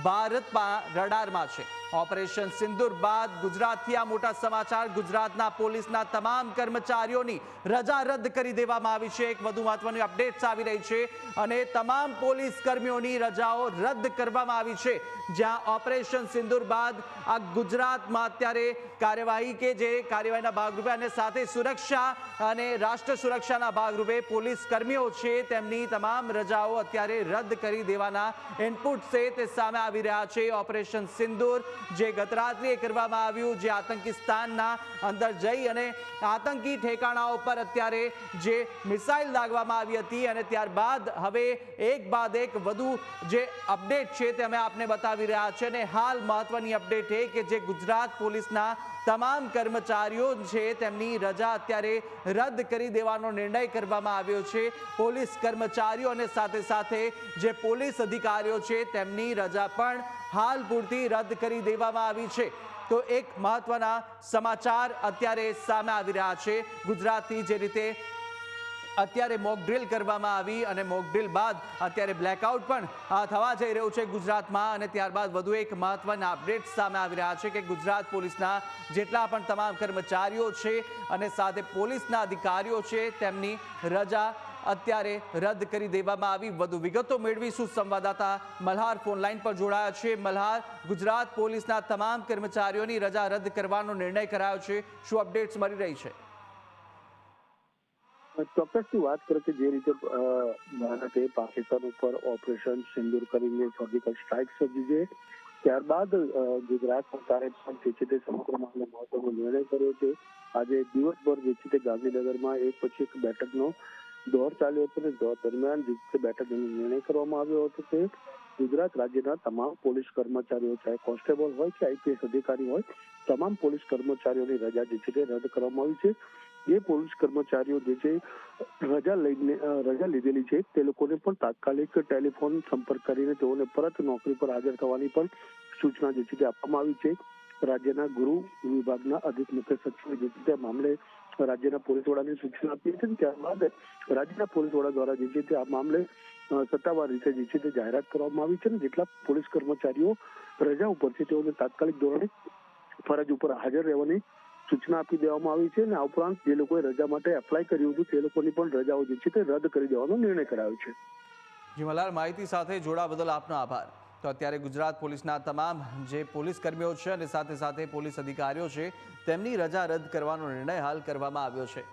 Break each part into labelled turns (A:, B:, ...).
A: ભારતમાં રડારમાં છે। ઓપરેશન સિંદૂર બાદ ગુજરાતથી આ મોટા સમાચાર। ગુજરાતના પોલીસના તમામ કર્મચારીઓની રજા રદ કરી દેવામાં આવી છે। એક વધુ મહત્વની અપડેટ્સ આવી રહી છે અને તમામ પોલીસ કર્મીઓની રજાઓ રદ કરવામાં આવી છે। જ્યાં ઓપરેશન સિંદૂર બાદ આ ગુજરાતમાં અત્યારે કાર્યવાહી કે જે કાર્યવાહીના ભાગરૂપે અને સાથે સુરક્ષા અને રાષ્ટ્ર સુરક્ષાના ભાગરૂપે પોલીસ કર્મીઓ છે તેમની તમામ રજાઓ અત્યારે રદ કરી દેવાના ઇનપુટ છે તે સામે આવી રહ્યા છે। ઓપરેશન સિંદૂર જે ગત રાત્રિએ કરવામાં આવ્યું, જે આતંકિસ્તાનના અંદર જઈ અને આતંકી ઠેકાણાઓ પર અત્યારે જે મિસાઇલ દાગવામાં આવી હતી અને ત્યારબાદ હવે એક બાદ એક વધુ જે અપડેટ છે તે અમે આપને બતાવી રહ્યા છે। અને હાલ મહત્વની અપડેટ એ કે જે ગુજરાત પોલીસના તમામ કર્મચારીઓ છે તેમની રજા અત્યારે રદ કરી દેવાનો નિર્ણય કરવામાં આવ્યો છે। પોલીસ કર્મચારીઓ અને સાથે સાથે જે પોલીસ અધિકારીઓ છે તેમની રજા પણ હાલ પૂરતી રદ કરી દેવામાં આવી છે। તો એક મહત્વના સમાચાર અત્યારે સામે આવી રહ્યા છે। ગુજરાતથી જે રીતે અત્યારે મોક ડ્રિલ કરવામાં આવી અને મોક ડ્રિલ બાદ અત્યારે બ્લેકઆઉટ પણ થવા જઈ રહ્યું છે ગુજરાતમાં અને ત્યારબાદ વધુ એક મહત્વના અપડેટ સામે આવી રહ્યા છે કે ગુજરાત પોલીસના જેટલા પણ તમામ કર્મચારીઓ છે અને સાથે પોલીસના અધિકારીઓ છે તેમની રજા અત્યારે રદ કરી દેવામાં આવી। વધુ વિગતો મેળવીશું। સંવાદદાતા મલ્હાર ફોન લાઈન પર જોડાયા છે। મલ્હાર, ગુજરાત પોલીસના તમામ કર્મચારીઓની રજા રદ કરવાનો નિર્ણય કરાયો છે, શું અપડેટ્સ મળી રહી છે?
B: ચોક્કસથી વાત કરે કે જે રીતે ભારતે પાકિસ્તાન ઉપર ઓપરેશન સિંદૂર કરીને સર્જિકલ સ્ટ્રાઇક સર્જી છે, ત્યારબાદ ગુજરાત સરકારે પણ જે છે તે સમગ્ર મામલે મહત્વનો નિર્ણય કર્યો છે। આજે દિવસભર જે છે તે ગાંધીનગરમાં એક પછી એક બેઠકનો દોર ચાલ્યો હતો અને દોર દરમિયાન જે છે બેઠકનો નિર્ણય કરવામાં આવ્યો હતો કે ગુજરાત રાજ્યના તમામ પોલીસ કર્મચારીઓ, ચાહે કોન્સ્ટેબલ હોય કે આઈપીએસ અધિકારી હોય, તમામ પોલીસ કર્મચારીઓની રજા જે છે તે રદ કરવામાં આવી છે। જે પોલીસ કર્મચારીઓ જે છે રજા લીધેલી છે તે લોકોને પણ તાત્કાલિક ટેલિફોન સંપર્ક કરીને તેઓને પરત નોકરી પર હાજર થવાની પણ સૂચના જે છે તે આપવામાં આવી છે। રાજ્યના ગૃહ વિભાગના અધિક મુખ્ય સચિવે જે છે તે મામલે રાજ્યના પોલીસ વડાને સૂચના આપી છે। ત્યારબાદ રાજ્યના પોલીસ વડા દ્વારા જે છે તે આ મામલે સત્તાવાર રીતે જે છે તે જાહેરાત કરવામાં આવી છે। જેટલા પોલીસ કર્મચારીઓ રજા ઉપર છે તેઓને તાત્કાલિક ધોરણે ફરજ ઉપર હાજર રહેવાની સૂચના આપી દેવામાં આવી છે અને આ ઉપરાંત જે લોકોએ રજા માટે એપ્લાય કર્યું હતું તે લોકોની પણ રજાઓ જે છે તે રદ કરી દેવાનો નિર્ણય કરાયો છે।
A: જી મલ્હાર, માહિતી સાથે જોડાવા બદલ આપનો આભાર। તો અત્યારે ગુજરાત પોલીસના તમામ જે પોલીસ કર્મીઓ છે અને સાથે સાથે પોલીસ અધિકારીઓ છે તેમની રજા રદ કરવાનો નિર્ણય હાલ કરવામાં આવ્યો છે।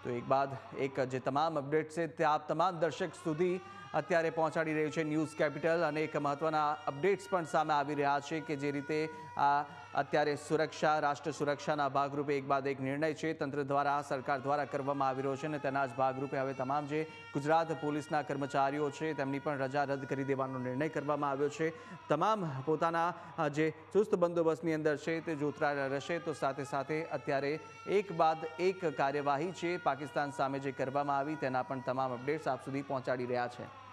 A: તો એક બાદ એક જે તમામ અપડેટ છે તે આપ તમામ દર્શક સુધી અત્યારે પહોંચાડી રહ્યું છે ન્યૂઝ કેપિટલ અને એક મહત્વના અપડેટ્સ પણ સામે આવી રહ્યા છે કે જે રીતે આ અત્યારે સુરક્ષા, રાષ્ટ્ર સુરક્ષાના ભાગરૂપે એક બાદ એક નિર્ણય છે તંત્ર દ્વારા, સરકાર દ્વારા કરવામાં આવી રહ્યો છે અને તેના જ ભાગરૂપે હવે તમામ જે ગુજરાત પોલીસના કર્મચારીઓ છે તેમની પણ રજા રદ કરી દેવાનો નિર્ણય કરવામાં આવ્યો છે। તમામ પોતાના જે ચુસ્ત બંદોબસ્તની અંદર છે તે જોતરાયેલા રહેશે। તો સાથે સાથે અત્યારે એક બાદ એક કાર્યવાહી છે પાકિસ્તાન સામે જે કરવામાં આવી તેના પણ તમામ અપડેટ્સ આપ સુધી પહોંચાડી રહ્યા છે।